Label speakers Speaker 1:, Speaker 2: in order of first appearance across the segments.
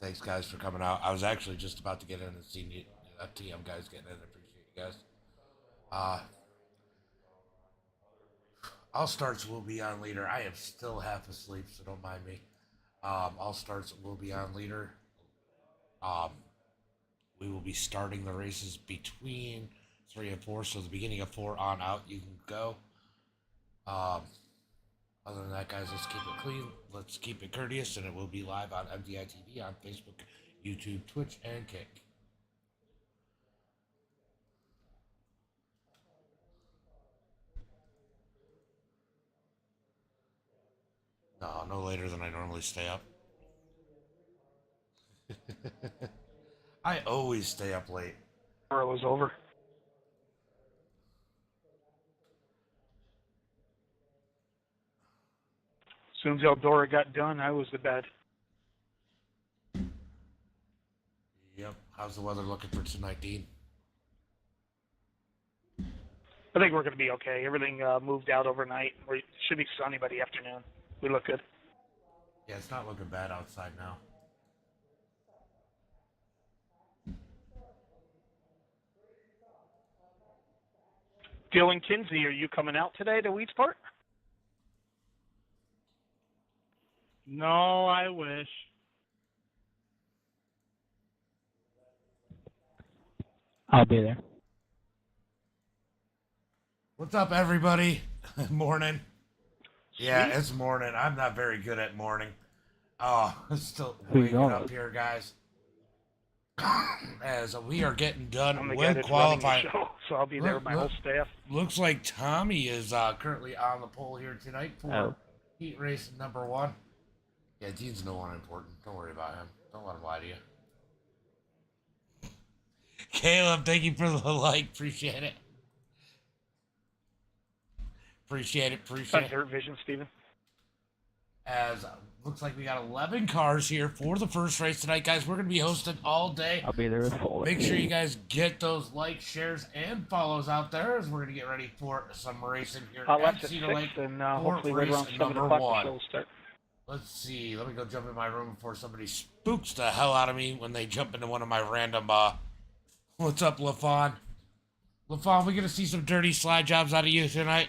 Speaker 1: Thanks, guys, for coming out. I was actually just about to get in and see you, TM guys getting in. I appreciate you guys. Uh, All Starts will be on later. I am still half asleep, so don't mind me. All Starts will be on later. Um, we will be starting the races between 3 and 4. So the beginning of 4 on out, you can go. Um, Other than that, guys, let's keep it clean. Let's keep it courteous, and it will be live on MDiTV on Facebook, YouTube, Twitch, and Kick. No, no later than I normally stay up. I always stay up late.
Speaker 2: It was over. As soon as Eldora got done, I was to bed.
Speaker 1: Yep. How's the weather looking for tonight, Dean?
Speaker 2: I think we're going to be okay. Everything moved out overnight. It should be sunny by the afternoon. We look good.
Speaker 1: Yeah, it's not looking bad outside now.
Speaker 2: Dylan Kinsey, are you coming out today to Weedsport?
Speaker 3: No, I wish.
Speaker 4: I'll be there.
Speaker 1: What's up, everybody? Morning. Yeah,
Speaker 2: Sweet.
Speaker 1: it's morning. I'm not very good at morning. Oh, still
Speaker 4: Who you
Speaker 1: waking
Speaker 4: going
Speaker 1: up
Speaker 4: with?
Speaker 1: here, guys. As we are getting
Speaker 2: I'm
Speaker 1: done
Speaker 2: the guy
Speaker 1: with
Speaker 2: that's
Speaker 1: qualifying.
Speaker 2: running the show, so I'll be there with my whole staff.
Speaker 1: Looks like Tommy is currently on the pole here tonight for heat race number 1. Yeah, Dean's no one important. Don't worry about him. Don't let him lie to you. Caleb, thank you for the like. Appreciate it. Appreciate it.
Speaker 2: On Dirt Vision, Steven.
Speaker 1: As looks like we got 11 cars here for the first race tonight, guys. We're going to be hosting all day.
Speaker 4: I'll be there with Fuller.
Speaker 1: Make sure you guys get those likes, shares, and follows out there as we're going to get ready for some racing here
Speaker 2: Left
Speaker 1: at
Speaker 2: at 6,
Speaker 1: Cedar Lake
Speaker 2: and
Speaker 1: for
Speaker 2: hopefully right
Speaker 1: race
Speaker 2: around 7
Speaker 1: number
Speaker 2: o'clock the
Speaker 1: 1.
Speaker 2: show will start.
Speaker 1: Let's see. Let me go jump in my room before somebody spooks the hell out of me when they jump into one of my random, What's up, LaFawn? LaFawn, we going to see some dirty slide jobs out of you tonight?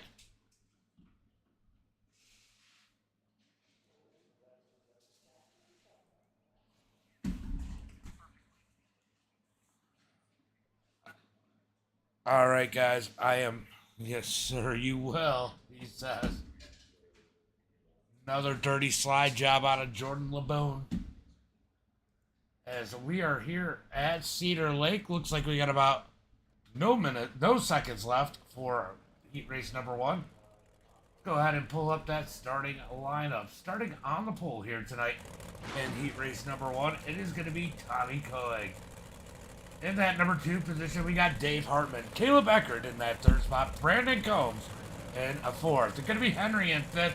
Speaker 1: All right, guys. I am. Yes, sir, you will, he says. Another dirty slide job out of Jordan LeBone. As we are here at Cedar Lake, looks like we got about no seconds left for heat race number 1. Go ahead and pull up that starting lineup. Starting on the pole here tonight in heat race number 1, it is going to be Tommy Coig. In that number 2 position, we got Dave Hartman. Caleb Eckert in that 3rd spot. Brandon Combs in a 4th. It's going to be Henry in 5th.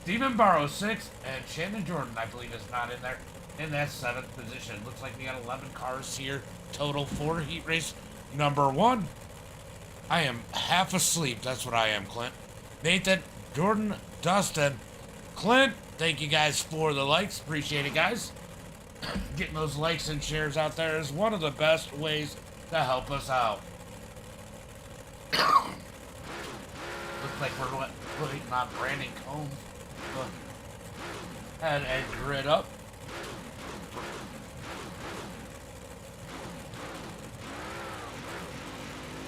Speaker 1: Stephen Barrow 6th. And Shannon Jordan, I believe, is not in there in that 7th position. Looks like we got 11 cars here total for heat race number 1. I am half asleep. That's what I am, Clint. Nathan, Jordan, Dustin, Clint, thank you guys for the likes. Appreciate it, guys. Getting those likes and shares out there is one of the best ways to help us out. Looks like we're putting on Brandon Combs. Head and grid up.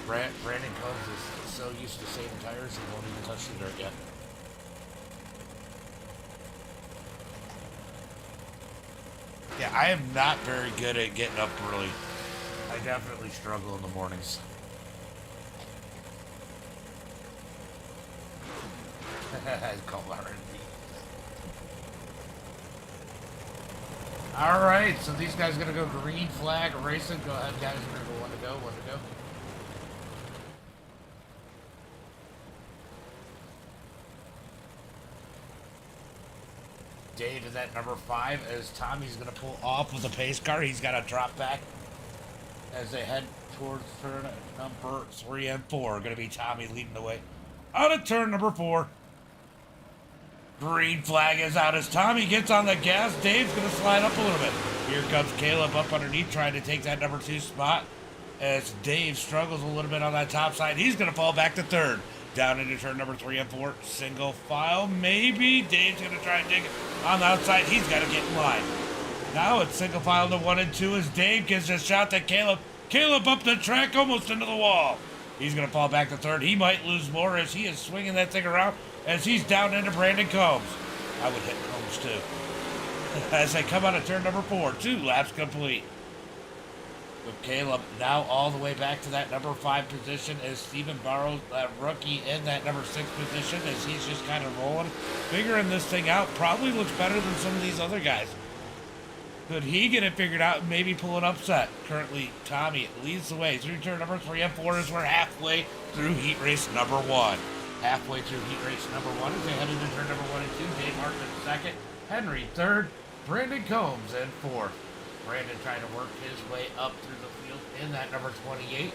Speaker 1: Brandon Combs is so used to saving tires he won't even touch the dirt yet. Yeah, I am not very good at getting up early. I definitely struggle in the mornings. Call R&B. All right, so these guys are gonna go green flag racing. Go ahead, guys. We're gonna go one to go. Dave is at number 5 as Tommy's going to pull off with a pace car. He's got to drop back as they head towards turn number 3 and 4. Going to be Tommy leading the way out of turn number 4. Green flag is out as Tommy gets on the gas. Dave's going to slide up a little bit. Here comes Caleb up underneath trying to take that number 2 spot as Dave struggles a little bit on that top side. He's going to fall back to third. Down into turn number 3 and 4. Single file, maybe. Dave's going to try and dig it on the outside. He's got to get in line. Now it's single file to 1 and 2 as Dave gives a shot to Caleb. Caleb up the track, almost into the wall. He's going to fall back to third. He might lose more as he is swinging that thing around as he's down into Brandon Combs. I would hit Combs too. As they come out of turn number 4, 2 laps complete. With Caleb now all the way back to that number 5 position as Steven Barrows, that rookie, in that number 6 position as he's just kind of rolling. Figuring this thing out, probably looks better than some of these other guys. Could he get it figured out and maybe pull an upset? Currently, Tommy leads the way through turn number 3 and 4 as we're halfway through heat race number 1. Halfway through heat race number 1 as they head into turn number 1 and 2. Dave Hartman second, Henry third, Brandon Combs in fourth. Brandon trying to work his way up through the field in that number 28.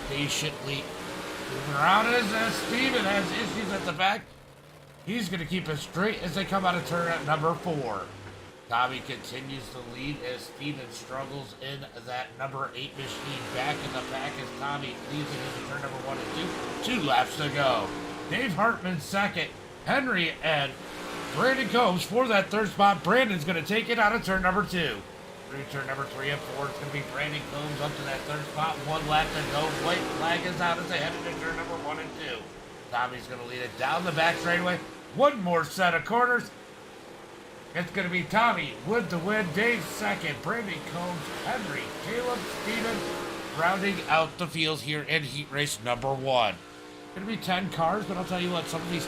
Speaker 1: Patiently moving around as Steven has issues at the back. He's going to keep it straight as they come out of turn at number 4. Tommy continues to lead as Steven struggles in that number 8 machine. Back in the pack as Tommy leads it into turn number 1 and 2. 2 laps to go. Dave Hartman second. Henry and Brandon Combs for that third spot. Brandon's going to take it out of turn number 2. Through turn number 3 and 4, it's going to be Brandon Combs up to that third spot. 1 lap to go. White flag is out as they head into turn number 1 and 2. Tommy's going to lead it down the back straightaway. One more set of corners. It's going to be Tommy with the win. Dave second. Brandon Combs, Henry, Caleb, Steven rounding out the field here in heat race number 1. Going to be 10 cars, but I'll tell you what, some of these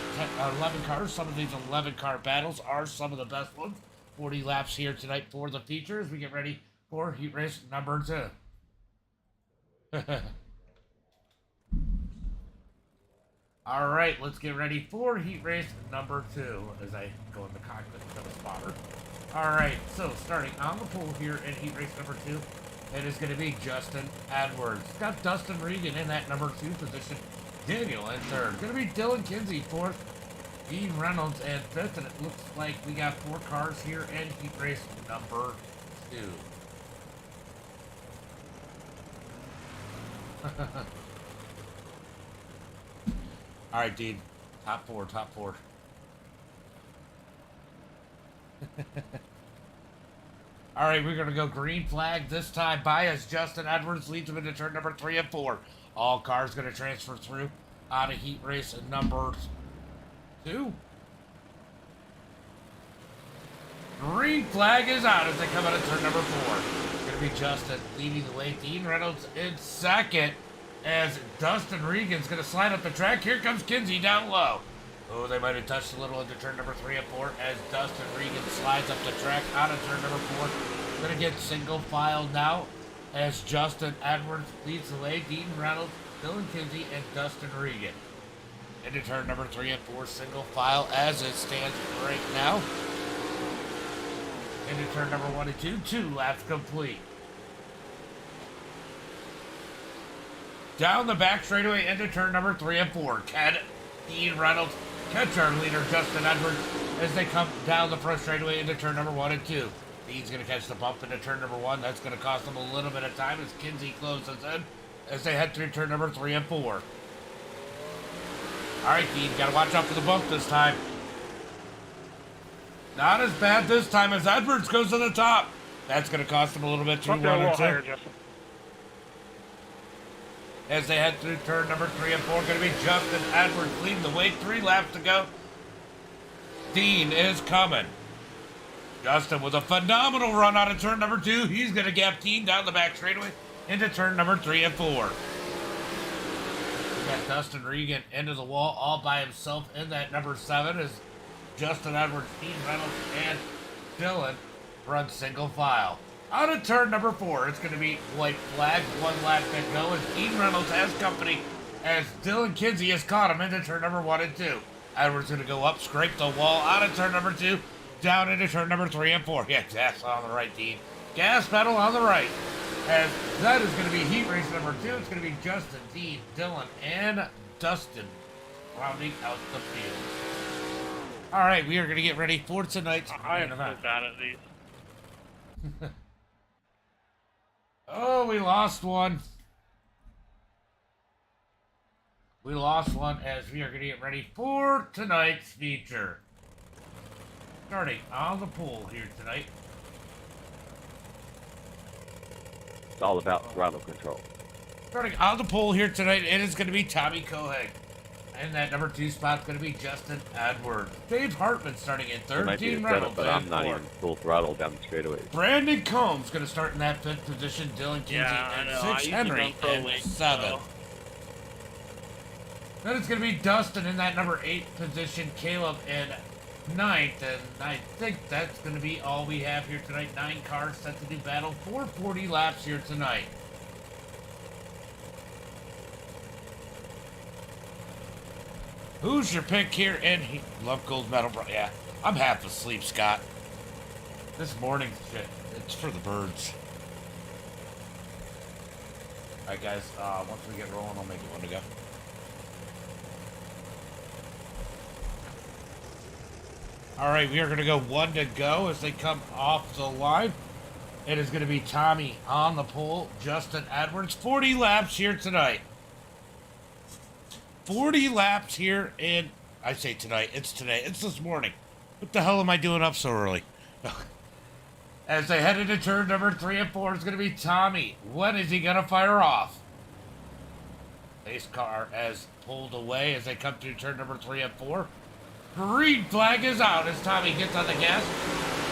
Speaker 1: 11 cars, some of these 11 car battles are some of the best ones. 40 laps here tonight for the feature as we get ready for heat race number 2. All right, let's get ready for heat race number 2 as I go in the cockpit and become a spotter. All right, so starting on the pole here in heat race number 2, it is going to be Justin Edwards. Got Dustin Regan in that number 2 position. Daniel in third. Going to be Dylan Kinsey fourth. Dean Reynolds in fifth, and it looks like we got 4 cars here in heat race number 2. All right, Dean. Top 4, top 4. All right, we're going to go green flag this time by as Justin Edwards leads them into turn number 3 and 4. All cars going to transfer through out of heat race number 2. Green flag is out as they come out of turn number 4. It's going to be Justin leading the way. Dean Reynolds in second as Dustin Regan's going to slide up the track. Here comes Kinsey down low. Oh, they might have touched a little into turn number 3 and 4 as Dustin Regan slides up the track out of turn number 4. Going to get single file now as Justin Edwards leads the way. Dean Reynolds, Dylan Kinsey, and Dustin Regan. Into turn number 3 and 4, single file as it stands right now. Into turn number 1 and 2, 2 laps complete. Down the back straightaway into turn number 3 and 4. Dean Reynolds catch our leader Justin Edwards as they come down the front straightaway into turn number 1 and 2. Dean's going to catch the bump into turn number 1. That's going to cost them a little bit of time as Kinsey closes in as they head through turn number 3 and 4. All right, Dean, got to watch out for the bump this time. Not as bad this time as Edwards goes to the top. That's going to cost them a little bit through 1 and 2.
Speaker 2: Higher, Justin.
Speaker 1: As they head through turn number 3 and 4, going to be Justin Edwards leading the way. 3 laps to go. Dean is coming. Justin with a phenomenal run out of turn number 2. He's going to gap Dean down the back straightaway into turn number 3 and 4. We got Dustin Regan into the wall all by himself in that number 7 as Justin Edwards, Dean Reynolds, and Dylan run single file. Out of turn number 4, it's going to be white flag. 1 lap to go as Dean Reynolds has company as Dylan Kinsey has caught him into turn number 1 and 2. Edwards going to go up, scrape the wall out of turn number 2, down into turn number 3 and 4. Yeah, gas on the right, Dean. Gas pedal on the right. As that is going to be heat race number 2. It's going to be Justin, Dean, Dylan, and Dustin rounding out the field. All right, we are going to get ready for tonight's
Speaker 2: I am
Speaker 1: main
Speaker 2: so
Speaker 1: event.
Speaker 2: bad at these.
Speaker 1: Oh, we lost one. We lost one as we are going to get ready for tonight's feature. Starting on the pool here tonight.
Speaker 3: It's all about throttle control.
Speaker 1: Starting on the pole here tonight, it is going to be Tommy Koheg. And that number 2 spot's going to be Justin Edwards. Dave Hartman starting in
Speaker 3: It
Speaker 1: third.
Speaker 3: might be a
Speaker 1: Dean
Speaker 3: setup,
Speaker 1: Reynolds
Speaker 3: but
Speaker 1: in
Speaker 3: I'm not
Speaker 1: fourth.
Speaker 3: even full throttle down the straightaway.
Speaker 1: Brandon Combs going to start in that 5th position. Dylan Kinsey
Speaker 2: Yeah, I
Speaker 1: in
Speaker 2: know.
Speaker 1: 6th. Henry in 7th. Then it's going to be Dustin in that number 8 position. Caleb in 9th. And I think that's going to be all we have here tonight. 9 cars set to do battle. 440 laps here tonight. Who's your pick here? And he love gold medal, bro. Yeah, I'm half asleep, Scott. This morning's shit. It's for the birds. All right, guys. Once we get rolling, I'll make it one to go. All right, we are going to go 1 to go as they come off the line. It is going to be Tommy on the pole, Justin Edwards. 40 laps here tonight. 40 laps here in, I say tonight, it's today, it's this morning. What the hell am I doing up so early? As they head into turn number 3 and 4, it's going to be Tommy. When is he going to fire off? Pace car has pulled away as they come through turn number 3 and 4. Green flag is out as Tommy gets on the gas.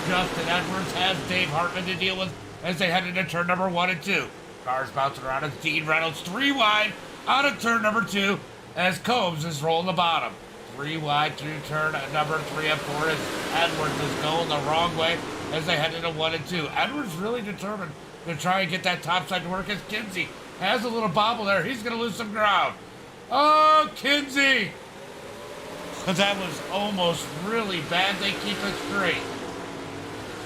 Speaker 1: Justin Edwards has Dave Hartman to deal with as they head into turn number 1 and 2. Cars bouncing around as Dean Reynolds 3 wide out of turn number 2. As Combs is rolling the bottom. 3 wide through turn number 3 and 4 as Edwards is going the wrong way as they head into 1 and 2. Edwards really determined to try and get that top side to work as Kinsey has a little bobble there. He's going to lose some ground. Oh, Kinsey! That was almost really bad. They keep it straight.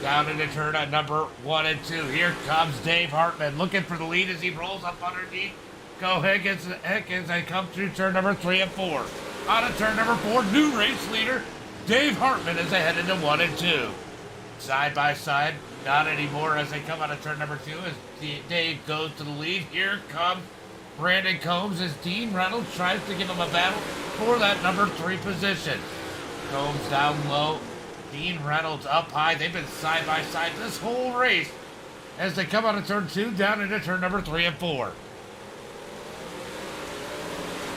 Speaker 1: Down into turn at number 1 and 2. Here comes Dave Hartman looking for the lead as he rolls up underneath. Go Higgins as they come through turn number 3 and 4. Out of turn number 4, new race leader, Dave Hartman as they head into 1 and 2. Side by side, not anymore as they come out of turn number 2 as Dave goes to the lead. Here comes Brandon Combs as Dean Reynolds tries to give him a battle for that number 3 position. Combs down low, Dean Reynolds up high. They've been side by side this whole race as they come out of turn 2 down into turn number 3 and 4.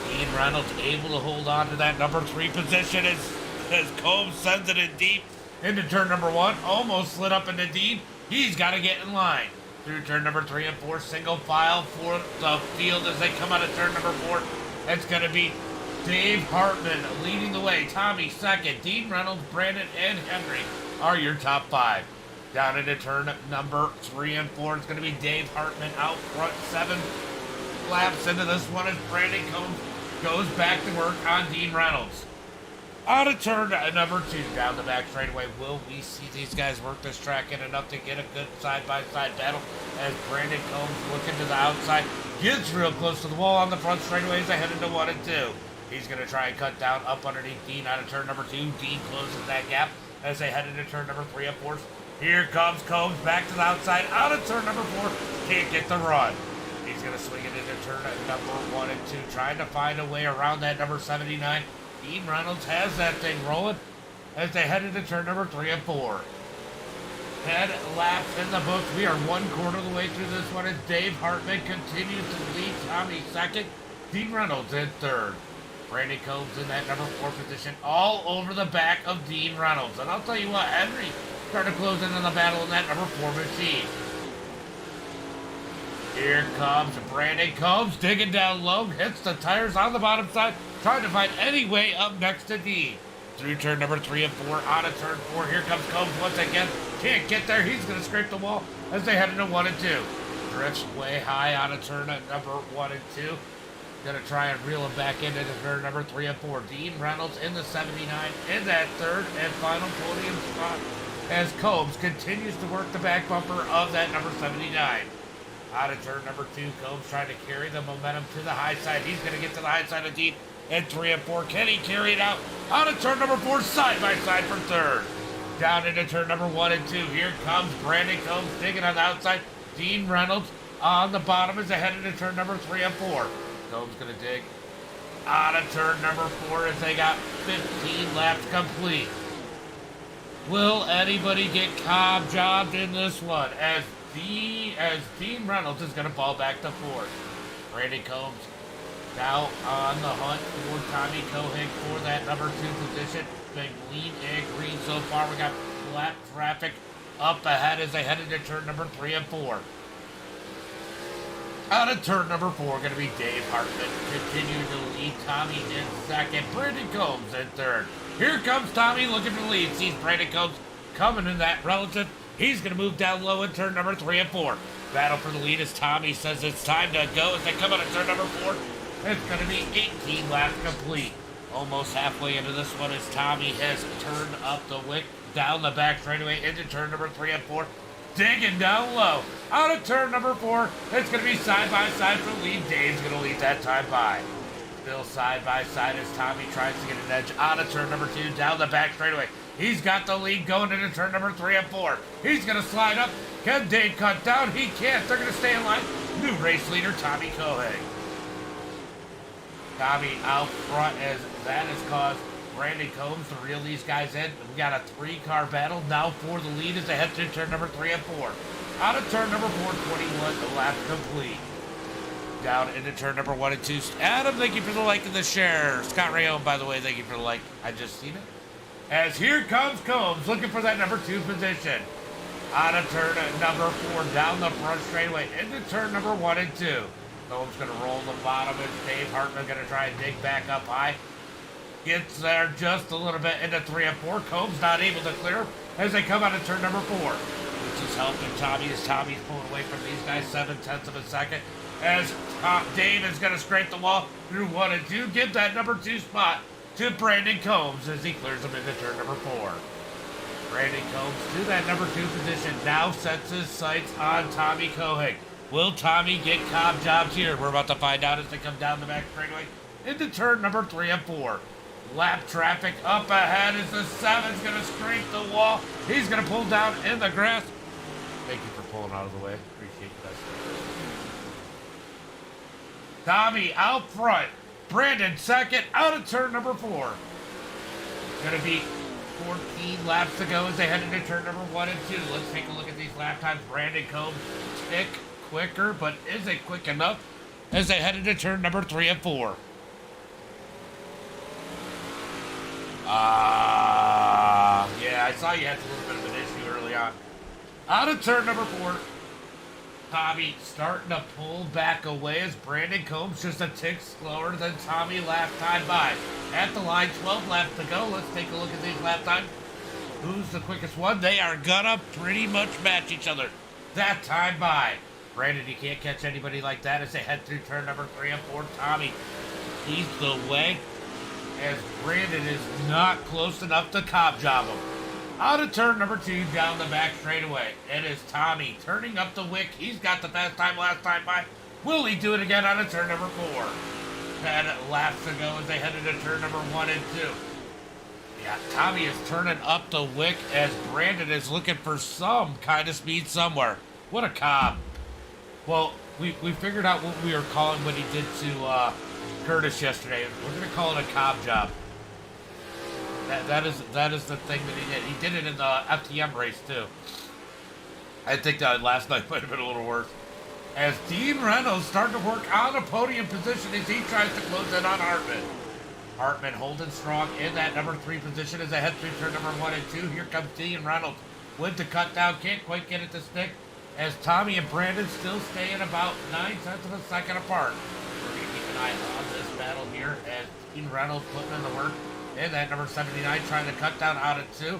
Speaker 1: Dean Reynolds able to hold on to that number 3 position as Combs sends it in deep into turn number 1. Almost slid up into Dean. He's got to get in line. Through turn number 3 and 4, single file for the field as they come out of turn number 4. It's going to be Dave Hartman leading the way. Tommy second. Dean Reynolds, Brandon, and Henry are your top 5. Down into turn number 3 and 4, it's going to be Dave Hartman out front. 7 laps into this one as Brandon Combs goes back to work on Dean Reynolds. Out of turn number 2, down the back straightaway. Will we see these guys work this track in enough to get a good side-by-side battle as Brandon Combs looking to the outside, gets real close to the wall on the front straightaway as they head into 1 and 2. He's going to try and cut down up underneath Dean out of turn number 2. Dean closes that gap as they head into turn number 3 and 4. Here comes Combs back to the outside out of turn number 4. Can't get the run. He's going to swing it into turn number 1 and 2, trying to find a way around that number 79. Dean Reynolds has that thing rolling as they head into turn number 3 and 4. 10 laps in the books. We are 1/4 of the way through this one as Dave Hartman continues to lead Tommy second. Dean Reynolds in third. Brandon Combs in that number 4 position, all over the back of Dean Reynolds. And I'll tell you what, Henry started to close in on the battle in that number 4 machine. Here comes Brandon Combs, digging down low, hits the tires on the bottom side, trying to find any way up next to Dean. Through turn number 3 and 4, out of turn 4, here comes Combs once again. Can't get there, he's going to scrape the wall as they head into 1 and 2. Drifts way high out of turn at number 1 and 2. Going to try and reel him back into turn number 3 and 4. Dean Reynolds in the 79 in that third and final podium spot as Combs continues to work the back bumper of that number 79. Out of turn number 2, Combs trying to carry the momentum to the high side. He's going to get to the high side of Dean in 3 and 4. Kenny carried out of turn number 4, side by side for third. Down into turn number 1 and 2. Here comes Brandon Combs digging on the outside. Dean Reynolds on the bottom is ahead into turn number 3 and 4. Combs gonna dig out of turn number 4 as they got 15 laps complete. Will anybody get Cobb jobbed in this one? As Dean Reynolds is gonna fall back to 4th. Brandon Combs now on the hunt for Tommy Cohig for that number 2 position. Been lean and green so far. We got flat traffic up ahead as they head into turn number 3 and 4. Out of turn number 4, going to be Dave Hartman. Continuing to lead Tommy in second. Brandon Combs in third. Here comes Tommy looking for the lead. Sees Brandon Combs coming in that relative. He's going to move down low in turn number 3 and 4. Battle for the lead as Tommy says it's time to go as they come out of turn number 4. It's going to be 18 laps complete. Almost halfway into this one as Tommy has turned up the wick down the back straightaway into turn number 3 and 4. Digging down low. Out of turn number 4, it's going to be side by side for the lead. Dave's going to lead that time by. Still side by side as Tommy tries to get an edge out of turn number 2 down the back straightaway. He's got the lead going into turn number 3 and 4. He's going to slide up. Can Dave cut down? He can't. They're going to stay in line. New race leader, Tommy Cohig. Tommy out front as that has caused Brandon Combs to reel these guys in. We got a 3-car battle now for the lead as they head to turn number 3 and 4. Out of turn number 4, 21, the lap complete. Down into turn number 1 and 2. Adam, thank you for the like and the share. Scott Rayon, by the way, thank you for the like. I just seen it. As here comes Combs looking for that number 2 position. Out of turn number 4, down the front straightaway into turn number 1 and 2. Combs going to roll the bottom as Dave Hartman going to try and dig back up high. Gets there just a little bit into 3 and 4. Combs not able to clear as they come out of turn number 4. Which is helping Tommy as Tommy's pulling away from these guys 7/10 of a second. As Dave is going to scrape the wall through 1 and 2. Give that number 2 spot to Brandon Combs as he clears them into turn number 4. Brandon Combs to that number 2 position. Now sets his sights on Tommy Cohig. Will Tommy get Cobb jobs here? We're about to find out as they come down the back straightaway into turn number 3 and 4. Lap traffic up ahead as the 7's going to scrape the wall. He's going to pull down in the grass. Thank you for pulling out of the way. Appreciate that. Tommy out front. Brandon second out of turn number 4. Going to be 14 laps to go as they head into turn number 1 and 2. Let's take a look at these lap times. Brandon Combs tick quicker, but is it quick enough as they head into turn number 3 and 4? Yeah, I saw you had a little bit of an issue early on. Out of turn number 4, Tommy starting to pull back away as Brandon Combs just a tick slower than Tommy last time by. At the line, 12 laps to go. Let's take a look at these lap times. Who's the quickest one? They are gonna pretty much match each other that time by. Brandon, you can't catch anybody like that as they head through turn number 3 and 4. Tommy leads the way as Brandon is not close enough to Cobb job him. Out of turn number 2, down the back straightaway. It is Tommy turning up the wick. He's got the best time last time by. Will he do it again out of turn number 4? 10 laps to go as they head into turn number 1 and 2. Yeah, Tommy is turning up the wick as Brandon is looking for some kind of speed somewhere. What a Cobb. Well, we figured out what we were calling what he did to Curtis yesterday. We're going to call it a Cobb job. That is the thing that he did. He did it in the FTM race too. I think that last night might have been a little worse. As Dean Reynolds starting to work on a podium position as he tries to close in on Hartman. Hartman holding strong in that number 3 position as they head through turn number 1 and 2. Here comes Dean Reynolds with the cut down. Can't quite get it to stick as Tommy and Brandon still staying about 9/10 of a second apart. We're going to keep an eye on this battle here as Dean Reynolds putting in the work. And that number 79 trying to cut down out of 2.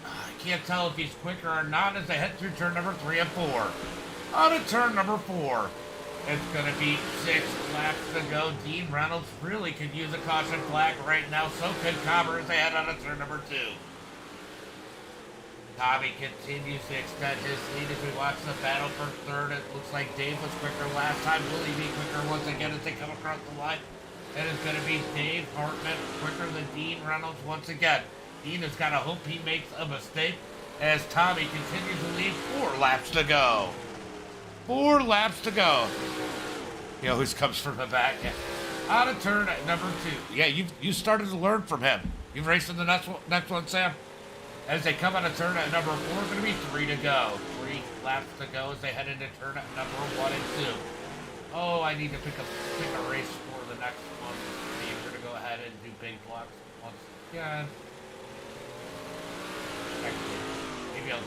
Speaker 1: I can't tell if he's quicker or not as they head through turn number 3 and 4. Out of turn number 4. It's going to be 6 laps to go. Dean Reynolds really could use a caution flag right now. So could Cobber as they head out of turn number 2. Tommy continues to extend his lead as we watch the battle for third. It looks like Dave was quicker last time. Will he be quicker once again as they come across the line? It is going to be Dave Hartman quicker than Dean Reynolds once again. Dean has got to hope he makes a mistake as Tommy continues to lead 4 laps to go. 4 laps to go. He always comes from the back. Yeah. Out of turn at number 2. Yeah, you started to learn from him. You've raced in the next one, Sam. As they come out of turn at number 4, going to be 3 to go. 3 laps to go as they head into turn at number 1 and 2. Oh, I need to pick a race for the next one. See, we're going to go ahead and do big blocks once again. Actually, maybe I'll do...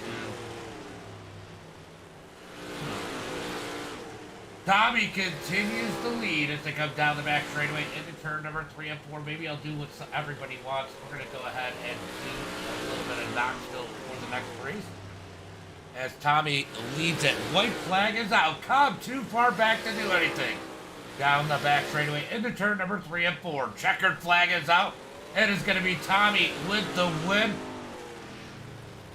Speaker 1: Tommy continues to lead as they come down the back straightaway into turn number 3 and 4. Maybe I'll do what everybody wants. We're going to go ahead and do a little bit of Knoxville for the next race. As Tommy leads it. White flag is out. Cobb too far back to do anything. Down the back straightaway into turn number 3 and 4. Checkered flag is out. It is going to be Tommy with the win.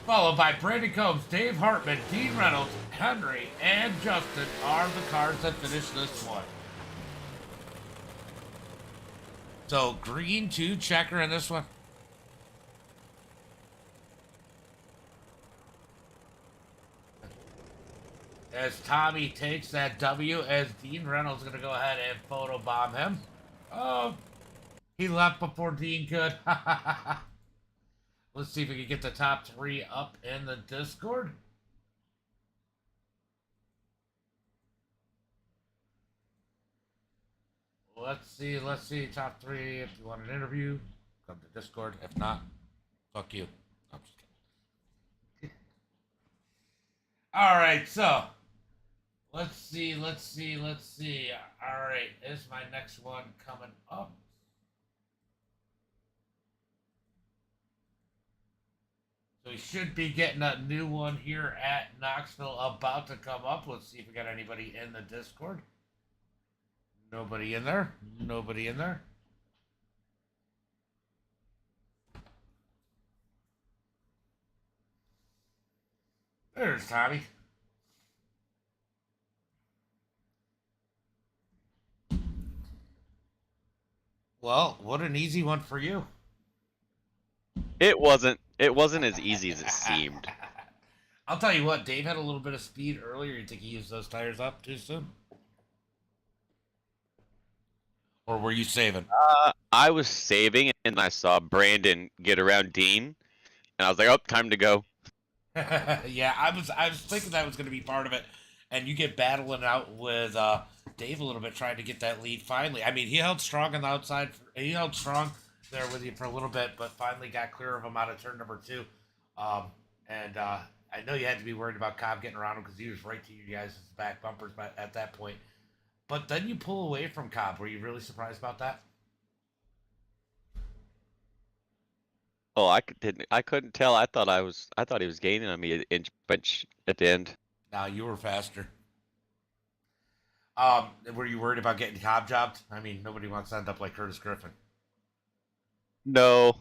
Speaker 1: Followed by Brandon Combs, Dave Hartman, Dean Reynolds, Henry, and Justin are the cars that finish this one. So green 2 checker in this one. As Tommy takes that W, as Dean Reynolds is going to go ahead and photobomb him. Oh, he left before Dean could. Let's see if we can get the top 3 up in the Discord. Let's see, top 3. If you want an interview, come to Discord. If not, fuck you. I'm just kidding. All right, so let's see. All right, is my next one coming up? So we should be getting a new one here at Knoxville about to come up. Let's see if we got anybody in the Discord. Nobody in there. Nobody in there. There's Tommy. Well, what an easy one for you.
Speaker 3: It wasn't as easy as it seemed.
Speaker 1: I'll tell you what, Dave had a little bit of speed earlier. You think he used those tires up too soon? Or were you saving?
Speaker 3: I was saving, and I saw Brandon get around Dean, and I was like, "Oh, time to go."
Speaker 1: Yeah, I was thinking that was going to be part of it, and you get battling out with Dave a little bit, trying to get that lead. Finally, I mean, he held strong on the outside. He held strong there with you for a little bit, but finally got clear of him out of turn number 2. I know you had to be worried about Cobb getting around him because he was right to you guys' back bumpers at that point. But then you pull away from Cobb. Were you really surprised about that?
Speaker 3: Oh, I couldn't tell. I thought he was gaining on me an inch at the end.
Speaker 1: No, you were faster. Were you worried about getting Cobb jobbed? I mean, nobody wants to end up like Curtis Griffin.
Speaker 3: No,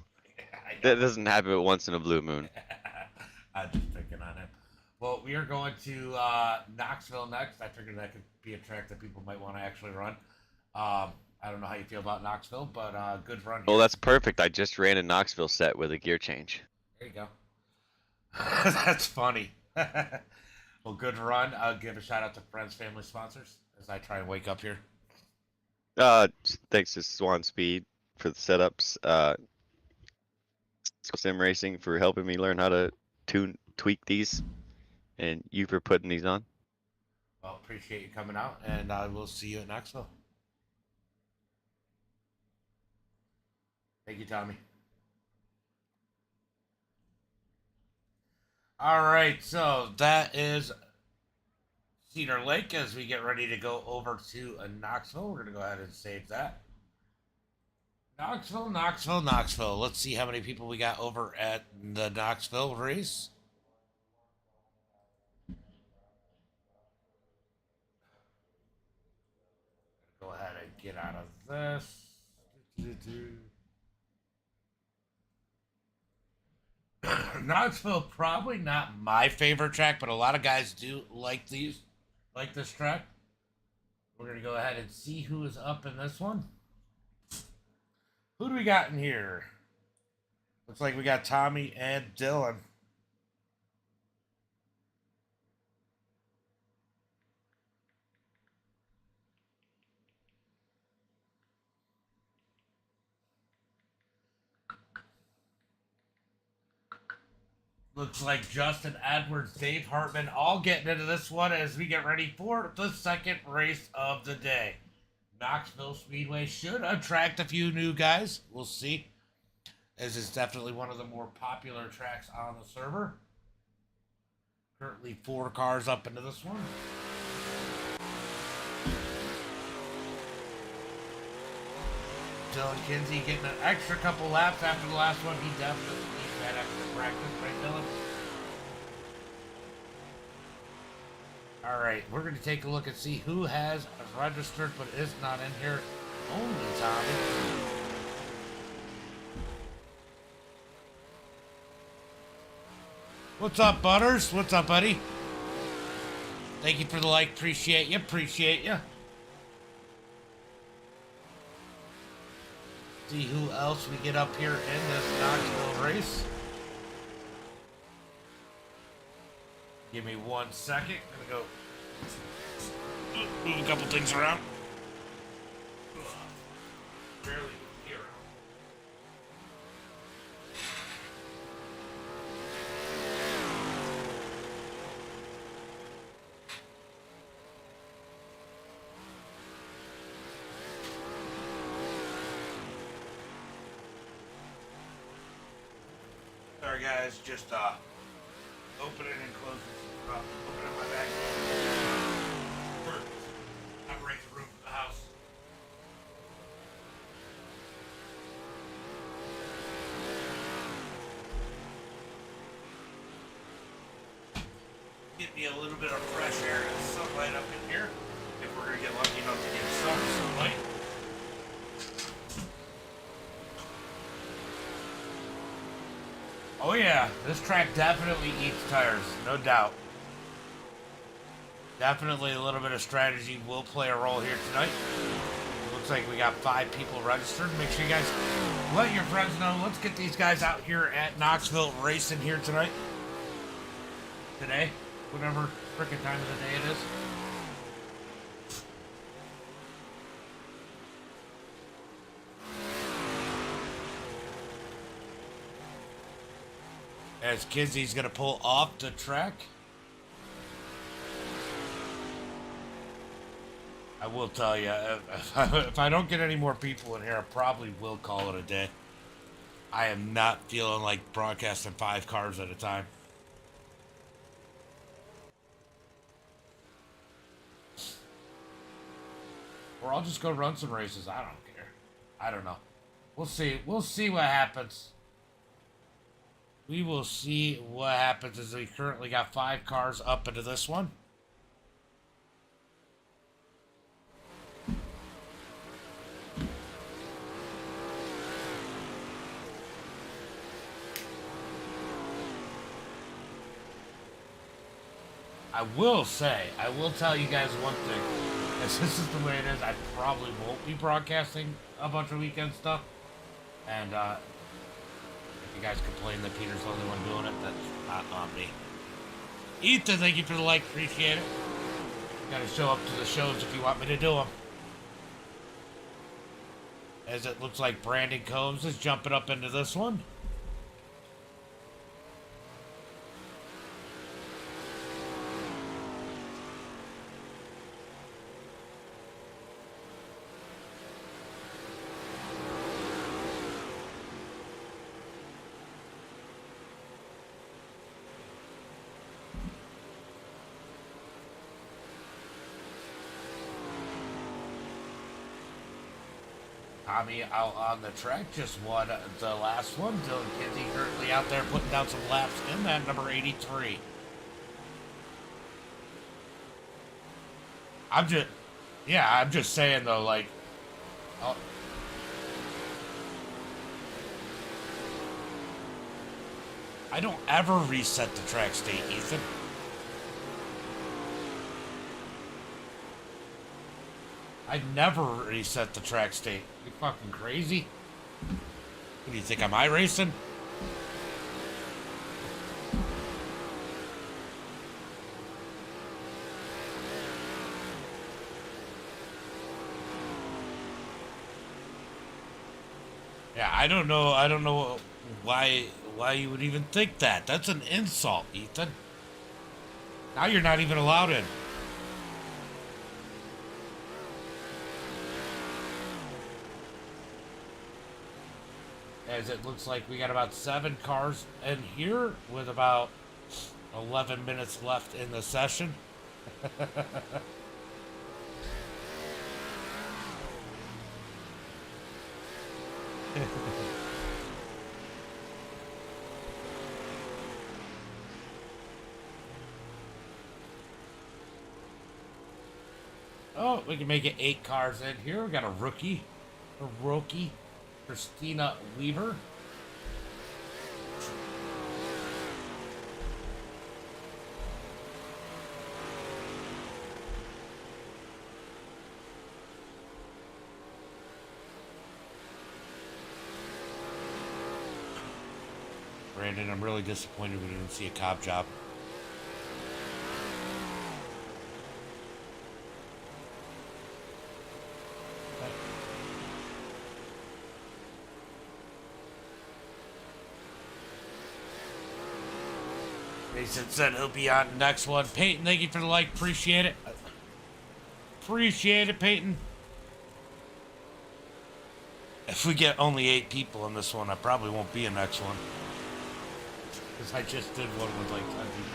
Speaker 3: that doesn't happen once in a blue moon.
Speaker 1: I'm just picking on him. Well, we are going to Knoxville next. I figured that could be a track that people might want to actually run. I don't know how you feel about Knoxville, but good run here.
Speaker 3: Well, that's perfect. I just ran a Knoxville set with a gear change.
Speaker 1: There you go. That's funny. Well, good run. I'll give a shout out to friends, family, sponsors as I try and wake up here.
Speaker 3: Thanks to Swan Speed for the setups. Sim Racing for helping me learn how to tweak these, and you for putting these on.
Speaker 1: Well, appreciate you coming out, and I will see you at Knoxville. Thank you, Tommy. All right, so that is Cedar Lake as we get ready to go over to Knoxville. We're going to go ahead and save that. Knoxville. Let's see how many people we got over at the Knoxville race. Go ahead and get out of this. Knoxville, probably not my favorite track, but a lot of guys do like this track. We're going to go ahead and see who is up in this one. Who do we got in here? Looks like we got Tommy and Dylan. Looks like Justin Edwards, Dave Hartman, all getting into this one as we get ready for the second race of the day. Knoxville Speedway should attract a few new guys. We'll see, as it's definitely one of the more popular tracks on the server. Currently 4 cars up into this one. Dylan Kinsey getting an extra couple laps after the last one. He definitely needs that extra practice, right, Dylan? All right, we're going to take a look and see who has registered but is not in here. Only Tommy. What's up, Butters? What's up, buddy? Thank you for the like. Appreciate you. Appreciate you. See who else we get up here in this Knoxville race. Give me 1 second. I'm gonna go move a couple things around. Barely here. Sorry guys, just opening and closing some stuff. Opening my bag. Operate the roof of the house. Get me a little bit of fresh air and sunlight up in here. If we're gonna get lucky enough to get some sunlight. Oh yeah, this track definitely eats tires, no doubt. Definitely a little bit of strategy will play a role here tonight. Looks like we got 5 people registered. Make sure you guys let your friends know. Let's get these guys out here at Knoxville racing here tonight. Today, whatever frickin' time of the day it is. As Kinsey's gonna pull off the track. I will tell you, if I don't get any more people in here, I probably will call it a day. I am not feeling like broadcasting 5 cars at a time. Or I'll just go run some races. I don't care. I don't know. We'll see. We'll see what happens. We will see what happens as we currently got 5 cars up into this one. I will tell you guys one thing. As this is the way it is, I probably won't be broadcasting a bunch of weekend stuff. And, if you guys complain that Peter's the only one doing it, that's not on me. Ethan, thank you for the like. Appreciate it. Gotta show up to the shows if you want me to do them. As it looks like Brandon Combs is jumping up into this one. Tommy out on the track just won the last one. Dylan Kinsey currently out there putting down some laps in that number 83. I'm just saying though, like, I don't ever reset the track state, Ethan. I never reset the track state. You fucking crazy? What do you think? Am I racing? Yeah, I don't know. I don't know why you would even think that. That's an insult, Ethan. Now you're not even allowed in. As it looks like we got about 7 cars in here with about 11 minutes left in the session. Oh, we can make it 8 cars in here. We got a rookie, Christina Weaver. Brandon, I'm really disappointed we didn't see a cop job. Mason said he'll be on the next one. Peyton, thank you for the like. Appreciate it. Appreciate it, Peyton. If we get only 8 people in this one, I probably won't be in the next one. Because I just did one with like 10 people.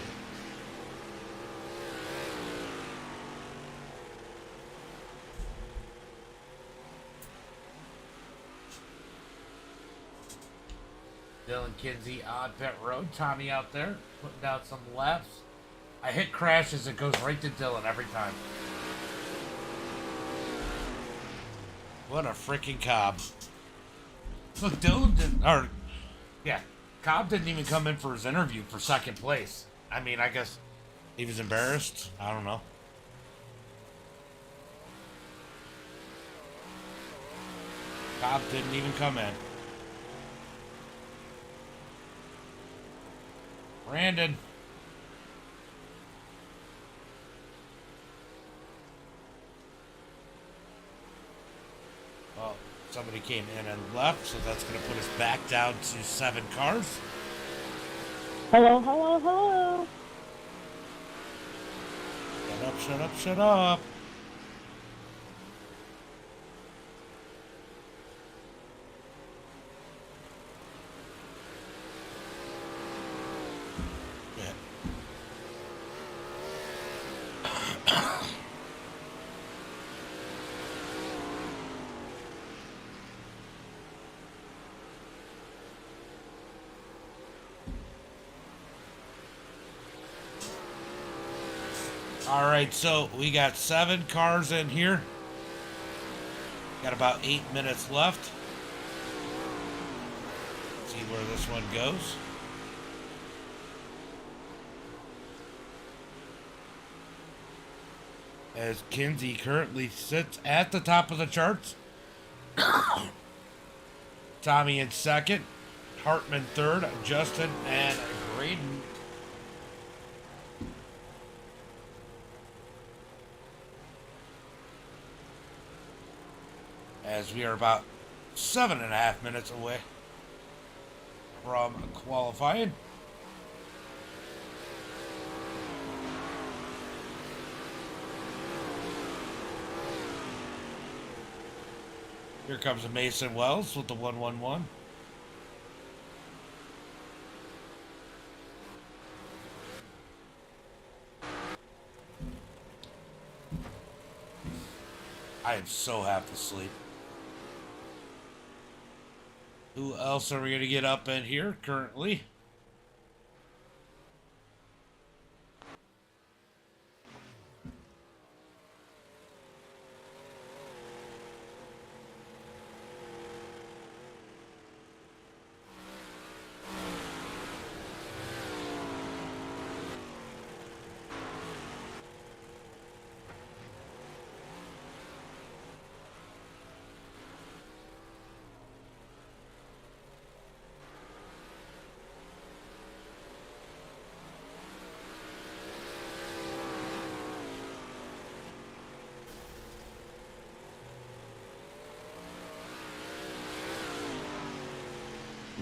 Speaker 1: Dylan Kinsey on pit road. Tommy out there putting down some laps. I hit crashes. It goes right to Dylan every time. What a freaking Cobb. Look, Dylan didn't, or, yeah, Cobb didn't even come in for his interview for 2nd place. I mean, I guess he was embarrassed. I don't know. Cobb didn't even come in. Brandon. Well, somebody came in and left, so that's going to put us back down to 7 cars.
Speaker 5: Hello, hello, hello.
Speaker 1: Shut up, shut up, shut up. Yeah. All right, so we got 7 cars in here. Got about 8 minutes left. See where this one goes. As Kinsey currently sits at the top of the charts. Tommy in 2nd. Hartman 3rd. Justin and Graydon. As we are about 7.5 minutes away from qualifying. Here comes Mason Wells with the 111. I am so half asleep. Who else are we going to get up in here currently?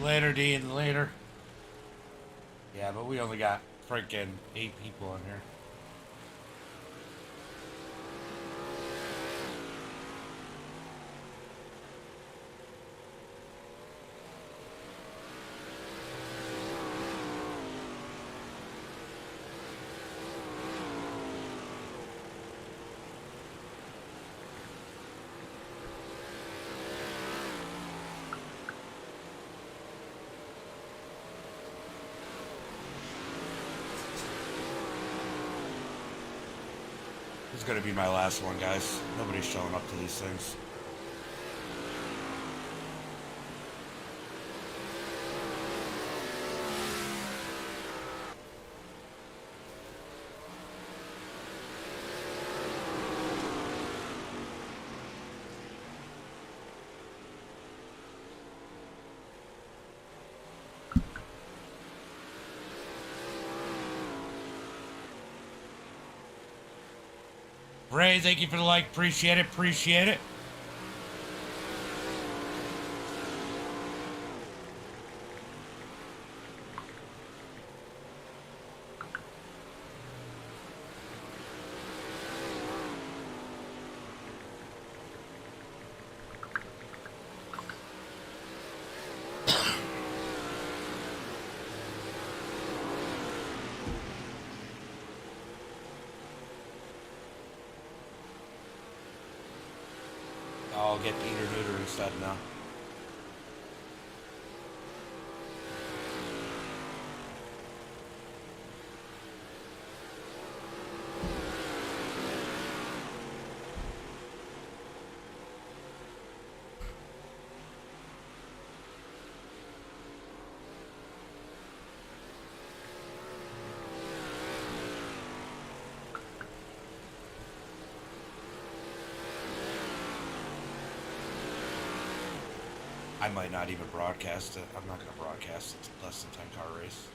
Speaker 1: Later, Dean, later. Yeah, but we only got freaking 8 people in here. This is gonna be my last one, guys. Nobody's showing up to these things. Ray, thank you for the like. Appreciate it. Appreciate it. I'll get Peter Neuter instead now. I might not even broadcast it. I'm not going to broadcast it. It's a less than 10 car race.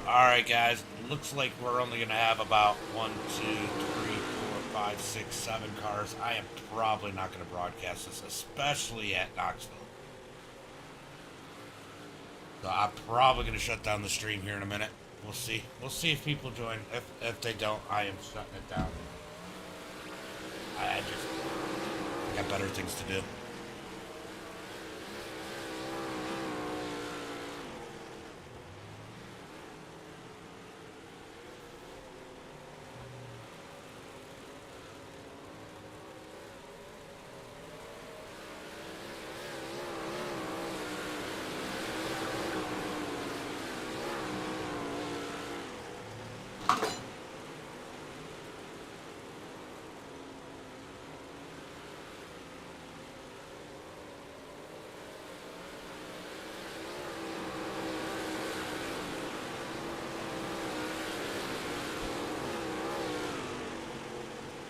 Speaker 1: Alright guys, looks like we're only going to have about 1, 2, 3, 4, 5, 6, 7 cars. I am probably not going to broadcast this, especially at Knoxville. So I'm probably going to shut down the stream here in a minute. We'll see. We'll see if people join. If they don't, I am shutting it down. I got better things to do.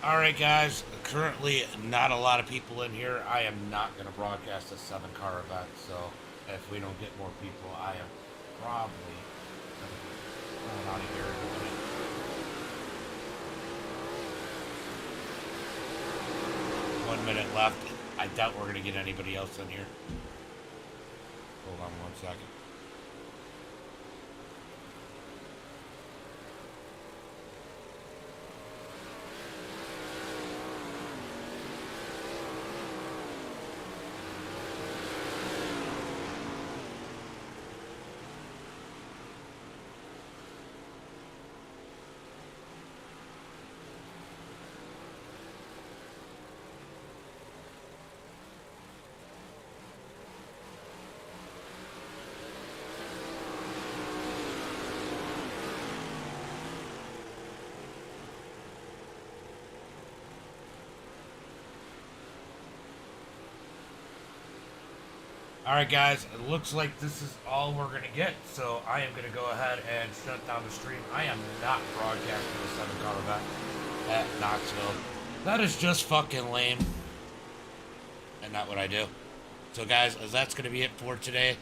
Speaker 1: Alright, guys. Currently, not a lot of people in here. I am not going to broadcast a 7-car event, so if we don't get more people, I am probably going to be going out of here in a minute. One minute left. I doubt we're going to get anybody else in here. Hold on one second. Alright guys, it looks like this is all we're going to get, so I am going to go ahead and shut down the stream. I am not broadcasting the 7-car event at Knoxville. That is just fucking lame. And not what I do. So guys, that's going to be it for today.